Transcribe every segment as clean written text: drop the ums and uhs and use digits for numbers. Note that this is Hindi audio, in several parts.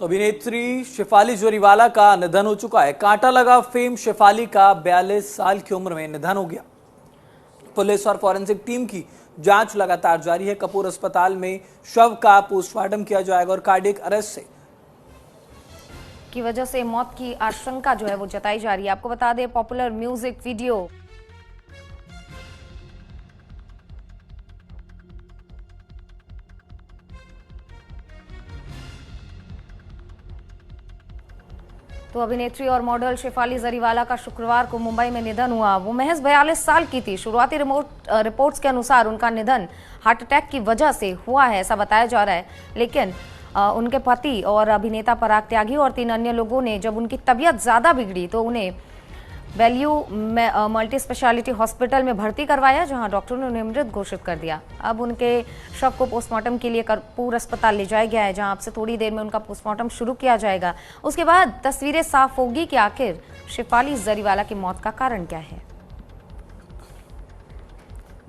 तो अभिनेत्री शेफाली जोरीवाला का निधन हो चुका है। कांटा लगा फेम शेफाली का 42 साल की उम्र में निधन हो गया। पुलिस और फॉरेंसिक टीम की जांच लगातार जारी है। कपूर अस्पताल में शव का पोस्टमार्टम किया जाएगा और कार्डियक अरेस्ट की वजह से मौत की आशंका जो है वो जताई जा रही है। आपको बता दें, पॉपुलर म्यूजिक वीडियो तो अभिनेत्री और मॉडल शेफाली जरीवाला का शुक्रवार को मुंबई में निधन हुआ। वो महज 42 साल की थी। शुरुआती रिपोर्ट्स के अनुसार उनका निधन हार्ट अटैक की वजह से हुआ है, ऐसा बताया जा रहा है। लेकिन उनके पति और अभिनेता पराग त्यागी और 3 अन्य लोगों ने जब उनकी तबीयत ज्यादा बिगड़ी तो उन्हें वैल्यू मल्टी स्पेशलिटी हॉस्पिटल में भर्ती करवाया, जहां डॉक्टरों ने उन्हें मृत घोषित कर दिया। अब उनके शव को पोस्टमार्टम के लिए कपूर अस्पताल ले जाया गया है, जहां अब से थोड़ी देर में उनका पोस्टमार्टम शुरू किया जाएगा। उसके बाद तस्वीरें साफ होगी कि आखिर शेफाली जरीवाला की मौत का कारण क्या है।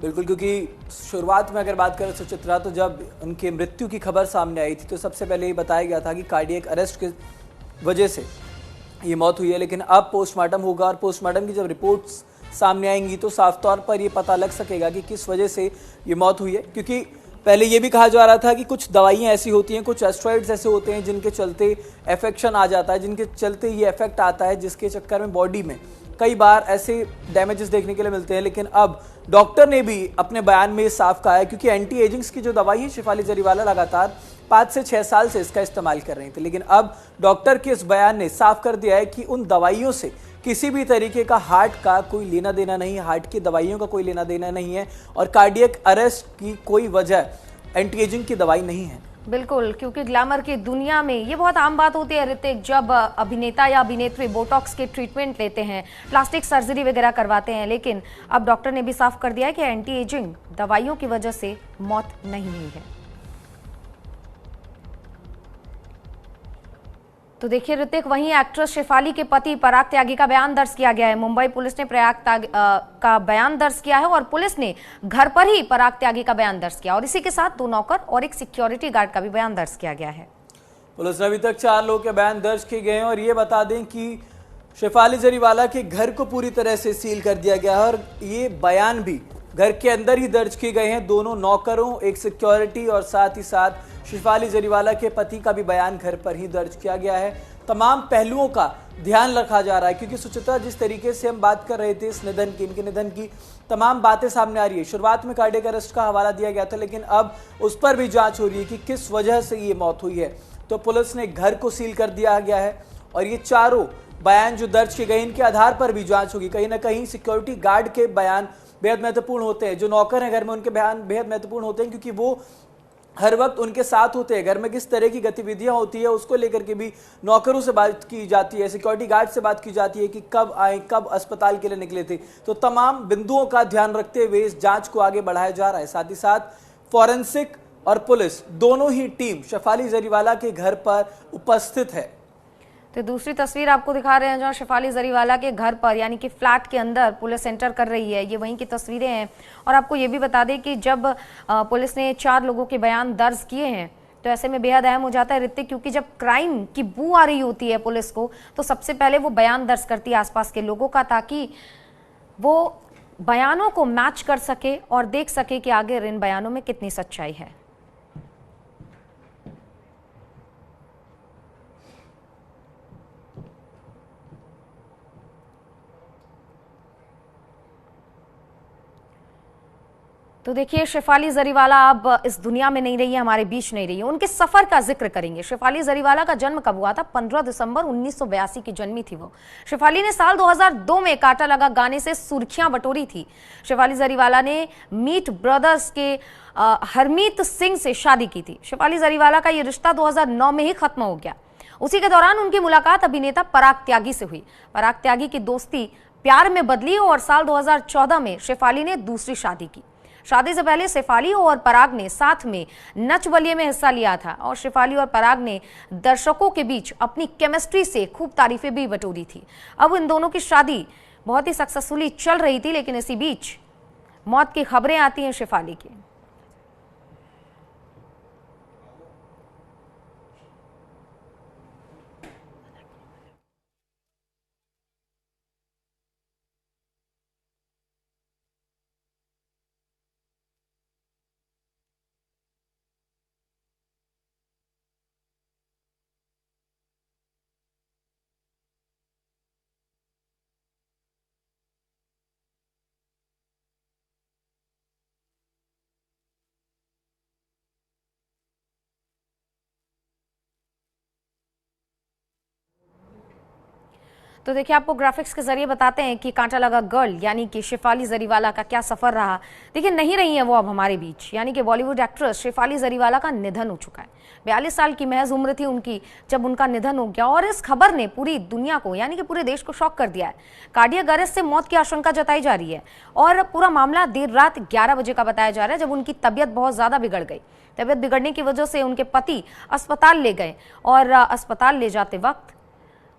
बिल्कुल, क्योंकि शुरुआत में अगर बात करें सुचित्रा, तो जब उनकी मृत्यु की खबर सामने आई थी तो सबसे पहले ये बताया गया था कि कार्डियक अरेस्ट की वजह से ये मौत हुई है। लेकिन अब पोस्टमार्टम होगा और पोस्टमार्टम की जब रिपोर्ट्स सामने आएंगी तो साफ तौर पर ये पता लग सकेगा कि किस वजह से ये मौत हुई है। क्योंकि पहले ये भी कहा जा रहा था कि कुछ दवाइयाँ ऐसी होती हैं, कुछ एस्टेरॉइड्स ऐसे होते हैं जिनके चलते अफेक्शन आ जाता है, जिनके चलते ये इफेक्ट आता है, जिसके चक्कर में बॉडी में कई बार ऐसे डैमेजेस देखने के लिए मिलते हैं। लेकिन अब डॉक्टर ने भी अपने बयान में साफ कहा है, क्योंकि एंटी एजिंग्स की जो दवाई है शेफाली जरीवाला लगातार 5 से 6 साल से इसका इस्तेमाल कर रही थी। लेकिन अब डॉक्टर के इस बयान ने साफ कर दिया है कि उन दवाइयों से किसी भी तरीके का हार्ट का कोई लेना देना नहीं है, हार्ट की दवाइयों का कोई लेना देना नहीं है और कार्डियक अरेस्ट की कोई वजह एंटी एजिंग की दवाई नहीं है। बिल्कुल, क्योंकि ग्लैमर की दुनिया में ये बहुत आम बात होती है ऋतिक, जब अभिनेता या अभिनेत्री बोटॉक्स के ट्रीटमेंट लेते हैं, प्लास्टिक सर्जरी वगैरह करवाते हैं। लेकिन अब डॉक्टर ने भी साफ कर दिया है कि एंटी एजिंग दवाइयों की वजह से मौत नहीं हुई है। तो देखिए ऋतिक, वहीं एक्ट्रेस शेफाली के पति पराग त्यागी का बयान दर्ज किया गया है। मुंबई पुलिस ने पराग त्यागी का बयान दर्ज किया है और पुलिस ने घर पर ही पराग त्यागी का बयान दर्ज किया और इसी के साथ 2 नौकर और एक सिक्योरिटी गार्ड का भी बयान दर्ज किया गया है। पुलिस ने अभी तक 4 लोगों के बयान दर्ज किए गए हैं और ये बता दें कि शेफाली जरीवाला के घर को पूरी तरह से सील कर दिया गया है और ये बयान भी घर के अंदर ही दर्ज किए गए हैं। 2 नौकरों, एक सिक्योरिटी और साथ ही साथ शेफाली जरीवाला के पति का भी बयान घर पर ही दर्ज किया गया है। तमाम पहलुओं का ध्यान रखा जा रहा है, क्योंकि सुचित्रा, जिस तरीके से हम बात कर रहे थे इस निधन की, इनके निधन की तमाम बातें सामने आ रही है। शुरुआत में कार्डियक अरेस्ट का हवाला दिया गया था, लेकिन अब उस पर भी जांच हो रही है कि किस वजह से ये मौत हुई है। तो पुलिस ने घर को सील कर दिया गया है और ये चारों बयान जो दर्ज किए गए इनके आधार पर भी जांच होगी। कहीं ना कहीं सिक्योरिटी गार्ड के बयान बेहद महत्वपूर्ण होते हैं, जो नौकर हैं घर में उनके बयान बेहद महत्वपूर्ण होते हैं, क्योंकि वो हर वक्त उनके साथ होते हैं। घर में किस तरह की गतिविधियां होती है उसको लेकर के भी नौकरों से बात की जाती है, सिक्योरिटी गार्ड से बात की जाती है कि कब आए, कब अस्पताल के लिए निकले थे। तो तमाम बिंदुओं का ध्यान रखते हुए इस जांच को आगे बढ़ाया जा रहा है। साथ ही साथ फॉरेंसिक और पुलिस दोनों ही टीम शेफाली जरीवाला के घर पर उपस्थित है। तो दूसरी तस्वीर आपको दिखा रहे हैं जहां शेफाली जरीवाला के घर पर यानी कि फ्लैट के अंदर पुलिस एंटर कर रही है। ये वहीं की तस्वीरें हैं और आपको ये भी बता दें कि जब पुलिस ने 4 लोगों के बयान दर्ज किए हैं तो ऐसे में बेहद अहम हो जाता है ऋतिक, क्योंकि जब क्राइम की बू आ रही होती है पुलिस को तो सबसे पहले वो बयान दर्ज करती है आसपास के लोगों का, ताकि वो बयानों को मैच कर सके और देख सके कि आगे इन बयानों में कितनी सच्चाई है। तो देखिए, शेफाली जरीवाला अब इस दुनिया में नहीं रही है, हमारे बीच नहीं रही है। उनके सफर का जिक्र करेंगे। शेफाली जरीवाला का जन्म कब हुआ था? 15 दिसंबर 1982 की जन्मी थी वो। शेफाली ने साल 2002 में कांटा लगा गाने से सुर्खियां बटोरी थी। शेफाली जरीवाला ने मीट ब्रदर्स के हरमीत सिंह से शादी की थी। शेफाली जरीवाला का ये रिश्ता 2009 में ही खत्म हो गया। उसी के दौरान उनकी मुलाकात अभिनेता पराग त्यागी से हुई। पराग त्यागी की दोस्ती प्यार में बदली और साल 2014 में शेफाली ने दूसरी शादी की। शादी से पहले शेफाली और पराग ने साथ में नच बलिए में हिस्सा लिया था और शेफाली और पराग ने दर्शकों के बीच अपनी केमिस्ट्री से खूब तारीफें भी बटोरी थी। अब इन दोनों की शादी बहुत ही सक्सेसफुली चल रही थी, लेकिन इसी बीच मौत की खबरें आती हैं शेफाली की। तो देखिए, आपको ग्राफिक्स के जरिए बताते हैं कि कांटा लगा गर्ल यानी कि शेफाली जरीवाला का क्या सफर रहा। देखिए, नहीं रही है वो अब हमारे बीच, यानी कि बॉलीवुड एक्ट्रेस शेफाली जरीवाला का निधन हो चुका है। 42 साल की महज उम्र थी उनकी जब उनका निधन हो गया, और इस खबर ने पूरी दुनिया को यानी कि पूरे देश को शॉक कर दिया है। कार्डियक अरेस्ट से मौत की आशंका जताई जा रही है और पूरा मामला देर रात 11 बजे का बताया जा रहा है, जब उनकी तबीयत बहुत ज्यादा बिगड़ गई। तबीयत बिगड़ने की वजह से उनके पति अस्पताल ले गए और अस्पताल ले जाते वक्त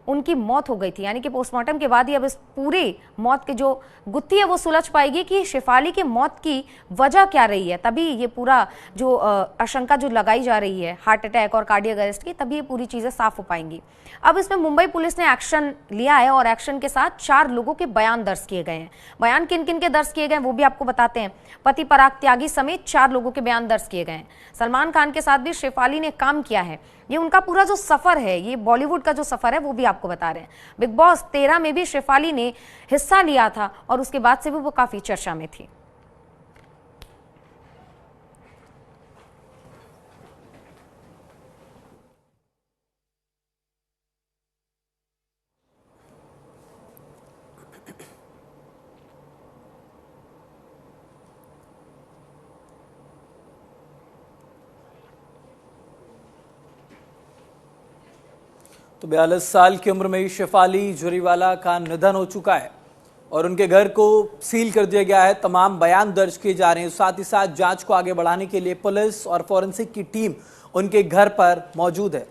उनकी मौत हो गई थी। यानी कि पोस्टमार्टम के बाद ही अब इस पूरे मौत की जो गुत्थी है वो सुलझ पाएगी कि शेफाली की मौत की वजह क्या रही है। तभी ये पूरा जो आशंका जो लगाई जा रही है हार्ट अटैक और कार्डियक अरेस्ट की, तभी ये पूरी चीजें साफ हो पाएंगी। अब इसमें मुंबई पुलिस ने एक्शन लिया है और एक्शन के साथ 4 लोगों के बयान दर्ज किए गए हैं। बयान किन किन के दर्ज किए गए वो भी आपको बताते हैं। पति पराग त्यागी समेत 4 लोगों के बयान दर्ज किए गए हैं। सलमान खान के साथ भी शेफाली ने काम किया है। ये उनका पूरा जो सफर है, ये बॉलीवुड का जो सफर है वो भी आपको बता रहे हैं। बिग बॉस 13 में भी शेफाली ने हिस्सा लिया था और उसके बाद से भी वो काफी चर्चा में थी। तो 42 साल की उम्र में ही शेफाली जरीवाला का निधन हो चुका है और उनके घर को सील कर दिया गया है। तमाम बयान दर्ज किए जा रहे हैं। साथ ही साथ जांच को आगे बढ़ाने के लिए पुलिस और फॉरेंसिक की टीम उनके घर पर मौजूद है।